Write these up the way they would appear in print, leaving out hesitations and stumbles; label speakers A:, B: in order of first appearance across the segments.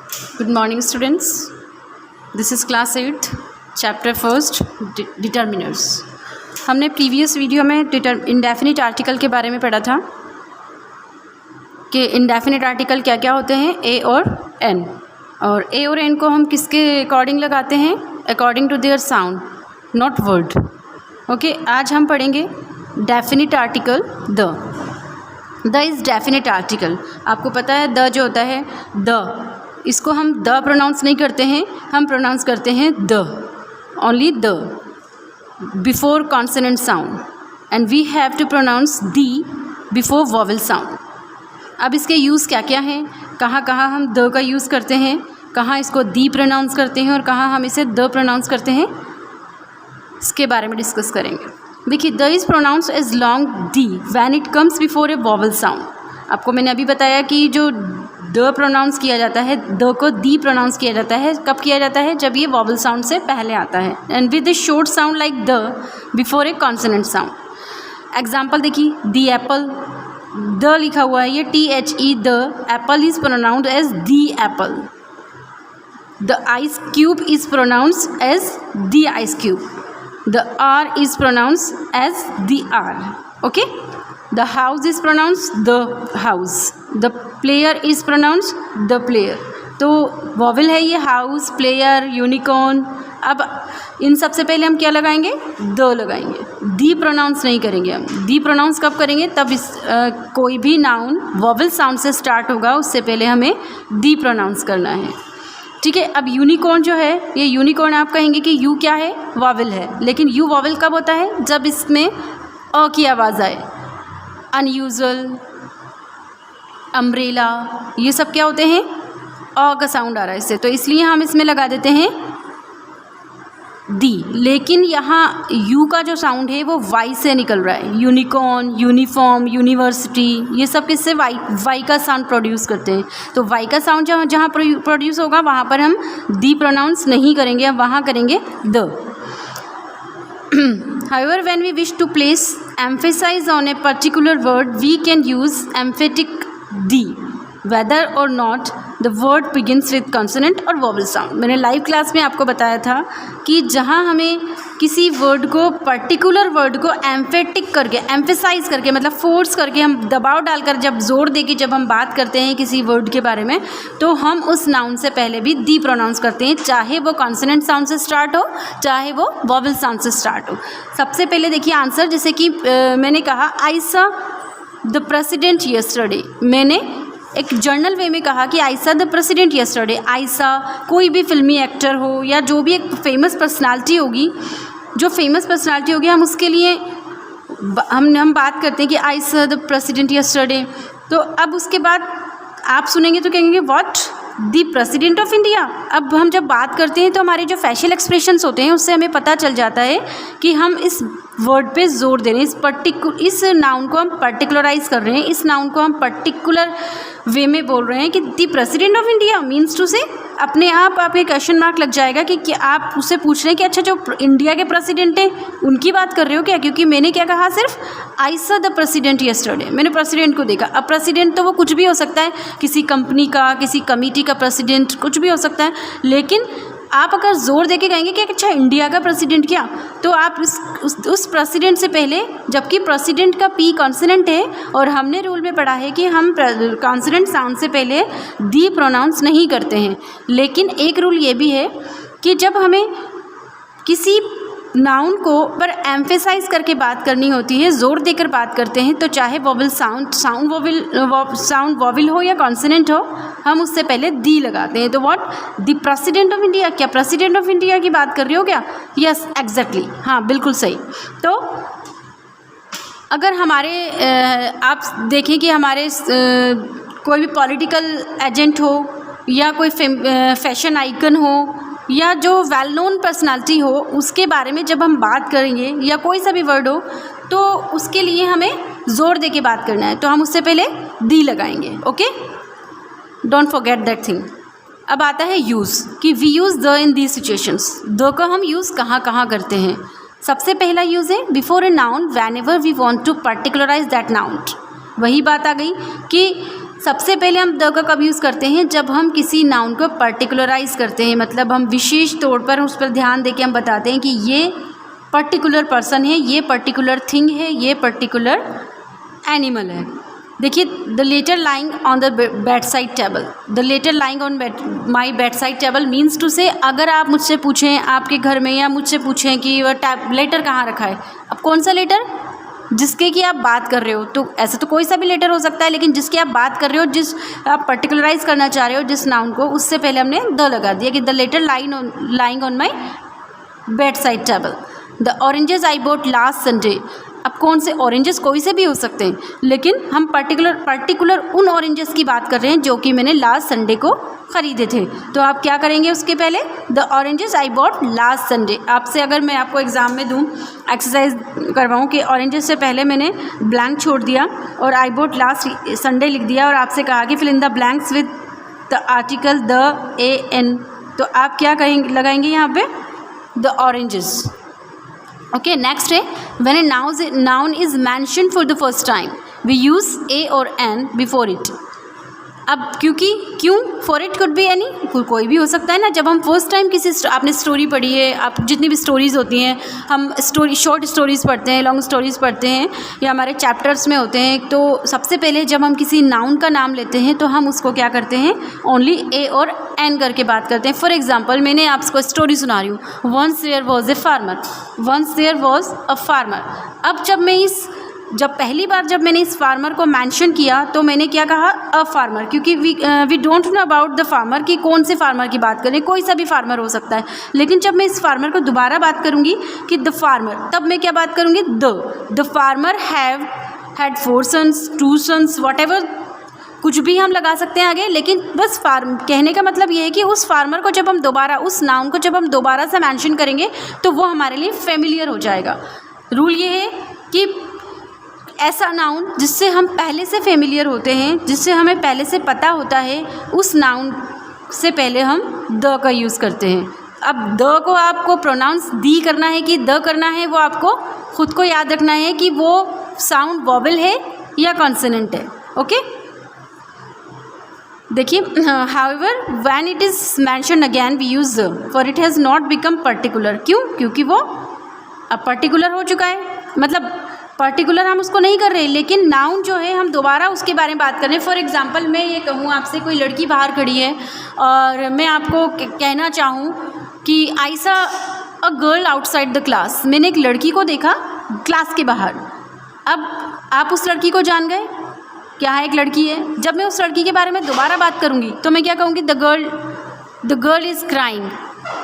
A: Good morning, students. This is class 8, chapter 1st, determiners. हमने previous video में indefinite article के बारे में पढ़ा था कि इंडेफिनिट आर्टिकल क्या क्या होते हैं, ए और एन, और ए और एन को हम किसके अकॉर्डिंग लगाते हैं, according to their sound, not word. Okay, आज हम पढ़ेंगे definite article the is definite article. आपको पता है द जो होता है, द, इसको हम द प्रोनाउंस नहीं करते हैं, हम प्रोनाउंस करते हैं the, only the, before consonant sound, and we have to pronounce the before vowel sound. अब इसके यूज़ क्या क्या हैं, कहाँ कहाँ हम द का यूज़ करते हैं, कहाँ इसको दी प्रोनाउंस करते हैं और कहाँ हम इसे द प्रोनाउंस करते हैं, इसके बारे में डिस्कस करेंगे. देखिए, the is pronounce as long the when it comes before a vowel sound. आपको मैंने अभी बताया कि जो द प्रोनाउंस किया जाता है, द को दी प्रोनाउंस किया जाता है, कब किया जाता है, जब ये वॉवल साउंड से पहले आता है, and with a short sound like the before a consonant sound. Example देखिए, दी एप्पल, द लिखा हुआ है, ये THE, the apple is pronounced as the apple. The ice cube is pronounced as the ice cube. The R is pronounced as the R. Okay? The house is pronounced the house. The player is pronounced the player. तो vowel है ये, house, player, unicorn. अब इन सबसे पहले हम क्या लगाएंगे, the लगाएंगे, दी प्रोनाउंस नहीं करेंगे. हम दी प्रोनाउंस कब करेंगे, तब कोई भी नाउन वॉवल साउंड से स्टार्ट होगा, उससे पहले हमें दी प्रोनाउंस करना है. ठीक है. अब यूनिकॉर्न जो है, ये यूनिकॉर्न आप कहेंगे कि यू क्या है, वॉवल है, लेकिन यू वॉवल कब होता है, जब इसमें अ की आवाज़ आए. अनयूजुअल, अम्ब्रेला, ये सब क्या होते हैं, अ का साउंड आ रहा है इससे, तो इसलिए हम इसमें लगा देते हैं दी. लेकिन यहाँ यू का जो साउंड है वो वाई से निकल रहा है. यूनिकॉर्न, यूनिफॉर्म, यूनिवर्सिटी, ये सब किससे, वाई का साउंड प्रोड्यूस करते हैं. तो वाई का साउंड जहाँ प्रोड्यूस होगा वहाँ पर हम दी प्रोनाउंस नहीं करेंगे, हम वहाँ करेंगे the. However, when we wish to place emphasis on a particular word, we can use emphatic the, whether or not the word begins with consonant or vowel sound. मैंने लाइव क्लास में आपको बताया था कि जहाँ हमें किसी वर्ड को, पर्टिकुलर वर्ड को एम्फेटिक करके, एम्फेसाइज करके, मतलब फोर्स करके, हम दबाव डालकर, जब जोर देके जब हम बात करते हैं किसी वर्ड के बारे में, तो हम उस नाउन से पहले भी दी प्रोनाउंस करते हैं, चाहे वो कॉन्सोनेंट साउंड से स्टार्ट हो, चाहे वो वॉवल साउंड से स्टार्ट हो. सबसे पहले देखिए आंसर, जैसे कि मैंने कहा I saw the president yesterday. मैंने एक जर्नल वे में कहा कि I saw the president yesterday. I saw, कोई भी फिल्मी एक्टर हो या जो भी एक फेमस पर्सनालिटी होगी, जो फेमस पर्सनालिटी होगी, हम उसके लिए हम बात करते हैं कि I saw the president yesterday. तो अब उसके बाद आप सुनेंगे तो कहेंगे what, the president of India. अब हम जब बात करते हैं तो हमारे जो फेशियल एक्सप्रेशंस होते हैं उससे हमें पता चल जाता है कि हम इस वर्ड पे जोर दे रहे हैं, इस नाउन को हम पर्टिकुलराइज कर रहे हैं, इस नाउन को हम पर्टिकुलर वे में बोल रहे हैं कि the president of India means to say, अपने आप एक क्वेश्चन मार्क लग जाएगा कि आप उससे पूछ रहे हैं कि अच्छा जो इंडिया के प्रेसिडेंट हैं उनकी बात कर रहे हो क्या, क्योंकि मैंने क्या कहा, सिर्फ I saw the president yesterday, मैंने प्रेसिडेंट को देखा. अब प्रेसिडेंट तो वो कुछ भी हो सकता है, किसी कंपनी का, किसी कमेटी का प्रेसिडेंट, कुछ भी हो सकता है. लेकिन आप अगर जोर देके कहेंगे कि अच्छा इंडिया का प्रेसिडेंट क्या, तो आप उस प्रेसिडेंट से पहले, जबकि प्रेसिडेंट का पी कॉन्सोनेंट है और हमने रूल में पढ़ा है कि हम कॉन्सोनेंट साउंड से पहले दी प्रोनाउंस नहीं करते हैं. लेकिन एक रूल ये भी है कि जब हमें किसी नाउन को पर एम्फेसाइज करके बात करनी होती है, जोर देकर बात करते हैं, तो चाहे वॉवल साउंड वॉवल हो या कॉन्सोनेंट हो, हम उससे पहले दी लगाते हैं. तो what, the president of India, क्या प्रेसिडेंट ऑफ इंडिया की बात कर रहे हो क्या, यस एग्जैक्टली, हाँ बिल्कुल सही. तो अगर हमारे आप देखें कि हमारे कोई भी पॉलिटिकल एजेंट हो या कोई फैशन आइकन हो या जो वेल नोन पर्सनालिटी हो, उसके बारे में जब हम बात करेंगे या कोई सा भी वर्ड हो, तो उसके लिए हमें ज़ोर दे के बात करना है, तो हम उससे पहले दी लगाएंगे. Okay, don't forget that thing. अब आता है यूज़, कि we use the in these situations. The का हम यूज़ कहाँ कहाँ करते हैं. सबसे पहला यूज़ है before a noun, whenever we want to particularize that noun. वही बात आ गई कि सबसे पहले हम द का कब यूज़ करते हैं, जब हम किसी नाउन को पर्टिकुलराइज करते हैं, मतलब हम विशेष तौर पर उस पर ध्यान देके हम बताते हैं कि ये पर्टिकुलर पर्सन है, ये पर्टिकुलर थिंग है, ये पर्टिकुलर एनिमल है। देखिए, the letter lying on the bed side table, the letter lying on my bed side table means to say, अगर आप मुझसे पूछें आपके घर में या मुझसे पूछें कि वह लेटर कहाँ रखा है, अब कौन सा लेटर जिसके की आप बात कर रहे हो, तो ऐसा तो कोई सा भी लेटर हो सकता है, लेकिन जिसकी आप बात कर रहे हो, जिस आप पर्टिकुलराइज करना चाह रहे हो जिस नाउन को, उससे पहले हमने द लगा दिया कि the letter lying on my bed side table. The oranges I bought last Sunday, अब कौन से ऑरेंजेस, कोई से भी हो सकते हैं, लेकिन हम पर्टिकुलर उन ऑरेंजेस की बात कर रहे हैं जो कि मैंने लास्ट संडे को ख़रीदे थे। तो आप क्या करेंगे उसके पहले, the oranges I bought last Sunday. आपसे अगर मैं आपको एग्ज़ाम में दूँ, एक्सरसाइज करवाऊँ कि ऑरेंजेस से पहले मैंने ब्लैंक छोड़ दिया और आई बॉट लास्ट संडे लिख दिया और आपसे कहा कि fill in the blanks with the article the a an, तो आप क्या करेंगे, लगाएंगे यहाँ पे द ऑरेंजेस। ओके, नेक्स्ट है when a noun is mention for the first time we use a और एन बिफोर इट। अब क्यों for it could be any, कोई भी हो सकता है ना। जब हम फर्स्ट टाइम किसी आपने स्टोरी पढ़ी है, आप जितनी भी स्टोरीज़ होती हैं, हम शॉर्ट स्टोरीज़ पढ़ते हैं, लॉन्ग स्टोरीज़ पढ़ते हैं या हमारे चैप्टर्स में होते हैं, तो सबसे पहले जब हम किसी नाउन का नाम लेते हैं तो हम उसको क्या करते हैं, ओनली ए और एन करके बात करते हैं। फॉर एग्जाम्पल, मैंने आपको स्टोरी सुना रही हूँ, once there was a farmer, once there was a farmer. अब जब पहली बार जब मैंने इस फार्मर को मेंशन किया तो मैंने क्या कहा, अ फार्मर, क्योंकि we don't know about the farmer कि कौन से फार्मर की बात करें, कोई सा भी फार्मर हो सकता है। लेकिन जब मैं इस फार्मर को दोबारा बात करूंगी कि द फार्मर, तब मैं क्या बात करूंगी, the farmer had 4 sons 2 sons whatever, कुछ भी हम लगा सकते हैं आगे, लेकिन बस कहने का मतलब ये है कि उस फार्मर को जब हम दोबारा, उस नाउन को जब हम दोबारा से मेंशन करेंगे तो वो हमारे लिए फेमिलियर हो जाएगा। रूल ये है कि ऐसा नाउन जिससे हम पहले से फेमिलियर होते हैं, जिससे हमें पहले से पता होता है, उस नाउन से पहले हम द का यूज़ करते हैं। अब द को आपको प्रोनाउंस दी करना है कि द करना है, वो आपको खुद को याद रखना है कि वो साउंड वॉवल है या कॉन्सोनेंट है। ओके, देखिए, however when it is mention again we use the, for it has not become particular. क्यों? क्योंकि वो अब पर्टिकुलर हो चुका है, मतलब पर्टिकुलर हम उसको नहीं कर रहे, लेकिन नाउन जो है हम दोबारा उसके बारे में बात कर रहे हैं। फॉर एग्जांपल, मैं ये कहूँ आपसे, कोई लड़की बाहर खड़ी है और मैं आपको कहना चाहूँ कि I saw a girl outside the class, मैंने एक लड़की को देखा क्लास के बाहर। अब आप उस लड़की को जान गए कि हाँ एक लड़की है। जब मैं उस लड़की के बारे में दोबारा बात करूँगी तो मैं क्या कहूँगी, द गर्ल इज़ क्राइंग।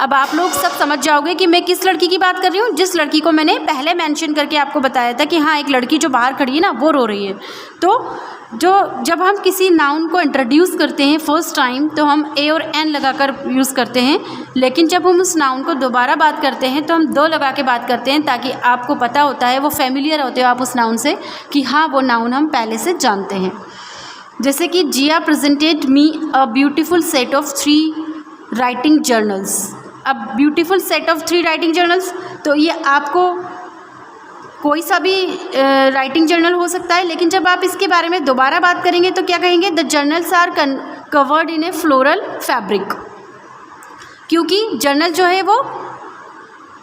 A: अब आप लोग सब समझ जाओगे कि मैं किस लड़की की बात कर रही हूँ, जिस लड़की को मैंने पहले मेंशन करके आपको बताया था कि हाँ एक लड़की जो बाहर खड़ी है ना, वो रो रही है। तो जब हम किसी नाउन को इंट्रोड्यूस करते हैं फर्स्ट टाइम तो हम ए और एन लगाकर यूज़ करते हैं, लेकिन जब हम उस नाउन को दोबारा बात करते हैं तो हम द लगा के बात करते हैं, ताकि आपको पता होता है, वो फेमिलियर होते हो आप उस नाउन से कि हाँ वो नाउन हम पहले से जानते हैं। जैसे कि Jiya presented me a beautiful set of 3 writing journals. अब beautiful set of 3 writing journals, तो ये आपको कोई सा भी राइटिंग जर्नल हो सकता है, लेकिन जब आप इसके बारे में दोबारा बात करेंगे तो क्या कहेंगे, the journals are covered in a floral fabric. क्योंकि जर्नल जो है वो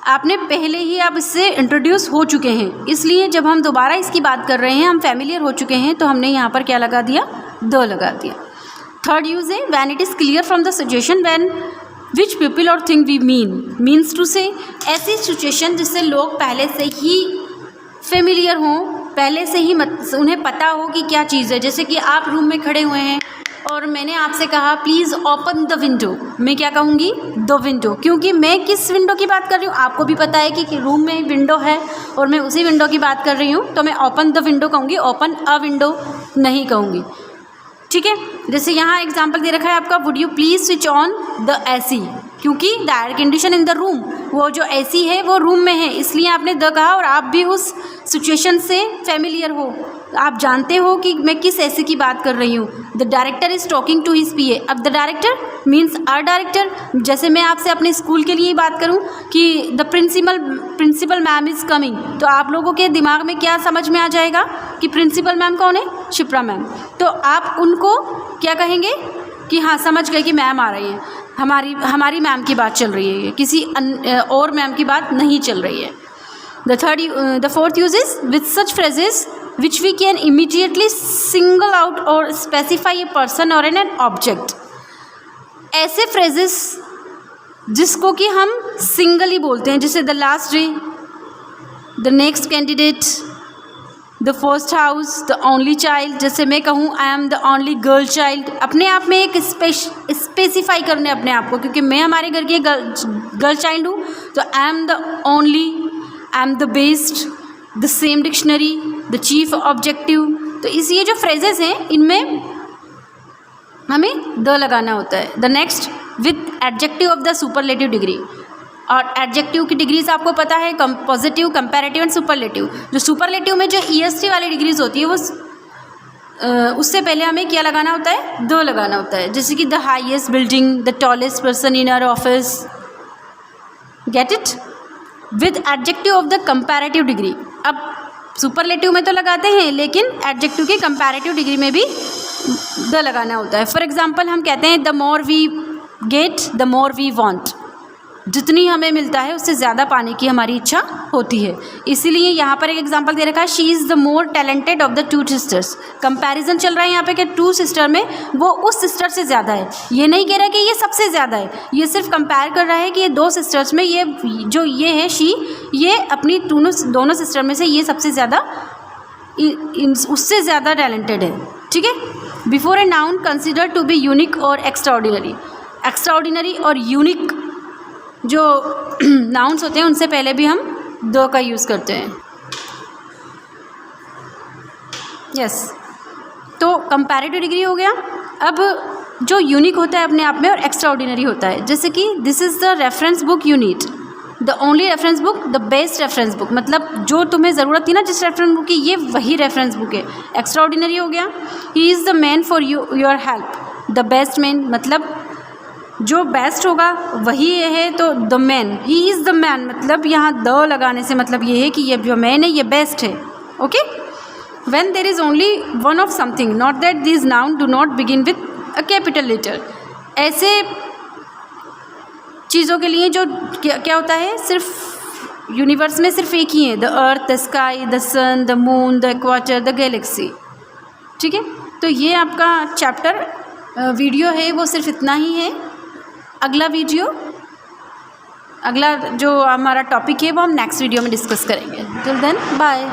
A: आपने पहले ही आप इससे इंट्रोड्यूस हो चुके हैं, इसलिए जब हम दोबारा इसकी बात कर रहे हैं, हम फैमिलियर हो चुके हैं, तो हमने यहाँ पर क्या लगा दिया, द लगा दिया। थर्ड यूज है when it is clear from the situation when which people और थिंग वी मीन्स टू से, ऐसी सिचुएशन जिससे लोग पहले से ही फेमिलियर हों, पहले से ही उन्हें पता हो कि क्या चीज़ है। जैसे कि आप रूम में खड़े हुए हैं और मैंने आपसे कहा प्लीज़ ओपन द विंडो, मैं क्या कहूँगी, द विंडो, क्योंकि मैं किस विंडो की बात कर रही हूँ आपको भी पता है कि रूम में विंडो है और मैं उसी विंडो की बात कर रही हूँ, तो मैं ओपन द विंडो कहूँगी, ओपन अ विंडो नहीं कहूँगी। ठीक है, जैसे यहाँ एग्जाम्पल दे रखा है आपका, would you please switch on the AC, क्योंकि the air condition in the room, वो जो एसी है वो रूम में है, इसलिए आपने द कहा और आप भी उस सिचुएशन से फेमिलियर हो। आप जानते हो कि मैं किस ऐसे की बात कर रही हूँ। The director is talking to his PA. अब the director means our director. जैसे मैं आपसे अपने स्कूल के लिए बात करूँ कि the principal ma'am is coming, तो आप लोगों के दिमाग में क्या समझ में आ जाएगा कि प्रिंसिपल मैम कौन है? शिप्रा मैम। तो आप उनको क्या कहेंगे कि हाँ समझ गए कि मैम आ रही है, हमारी मैम की बात चल रही है, किसी और मैम की बात नहीं चल रही है। The fourth use is with such phrases which we can immediately single out or specify a person or an object। ऐसे phrases जिसको कि हम सिंगली बोलते हैं, जैसे the last day, the next candidate, the first house, the only child. जैसे मैं कहूँ I am the only girl child, अपने आप में एक स्पेसिफाई करने अपने आप को, क्योंकि मैं हमारे घर की गर्ल चाइल्ड हूँ, तो I am the only, I am the best, the same dictionary, the chief objective. तो इस ये जो फ्रेजेस हैं इनमें हमें द लगाना होता है। The next with adjective of the superlative degree, और एडजेक्टिव की डिग्रीज आपको पता है, पॉजिटिव, कंपैरेटिव एंड सुपरलेटिव। जो सुपरलेटिव में जो ईएसटी वाली डिग्रीज होती है वो उससे पहले हमें क्या लगाना होता है? द लगाना होता है। जैसे कि the highest building, the tallest person in our office, get it? With adjective of the comparative degree. अब सुपरलेटिव में तो लगाते हैं, लेकिन एडजेक्टिव की कंपैरेटिव डिग्री में भी द लगाना होता है। फॉर एग्जाम्पल हम कहते हैं the more we get the more we want, जितनी हमें मिलता है उससे ज़्यादा पाने की हमारी इच्छा होती है। इसीलिए यहाँ पर एक एग्जांपल दे रखा है, she is the more talented of the two sisters. Comparison चल रहा है यहाँ पे कि टू सिस्टर में वो उस सिस्टर से ज़्यादा है। ये नहीं कह रहा कि ये सबसे ज़्यादा है, ये सिर्फ कंपेयर कर रहा है कि ये दो सिस्टर्स में ये जो ये है शी, ये अपनी दोनों सिस्टर में से ये सबसे ज़्यादा उससे ज़्यादा टैलेंटेड है। ठीक है। Before a noun consider to be unique और एक्स्ट्राऑर्डिनरी। एक्स्ट्राऑर्डिनरी और यूनिक जो नाउन्स होते हैं उनसे पहले भी हम द का यूज़ करते हैं। यस, तो कंपैरेटिव डिग्री हो गया। अब जो यूनिक होता है अपने आप में और एक्स्ट्राऑर्डिनरी होता है, जैसे कि this is the reference book you need, the only reference book, the best reference book. मतलब जो तुम्हें ज़रूरत थी ना जिस रेफरेंस बुक की, ये वही रेफरेंस बुक है। एक्स्ट्राऑर्डिनरी हो गया। He is the man for your help, the best man, मतलब जो बेस्ट होगा वही ये है, तो the man, he is the man, मतलब यहाँ द लगाने से मतलब ये है कि ये जो मैन है ये बेस्ट है। Okay. When there is only one of something, not that this noun do not begin with a capital letter. ऐसे चीज़ों के लिए जो क्या होता है, सिर्फ यूनिवर्स में सिर्फ एक ही है, the earth, the sky, the sun, the moon, the equator, the galaxy. ठीक है। तो ये आपका चैप्टर वीडियो है वो सिर्फ इतना ही है। अगला जो हमारा टॉपिक है वो हम नेक्स्ट वीडियो में डिस्कस करेंगे। Till then bye.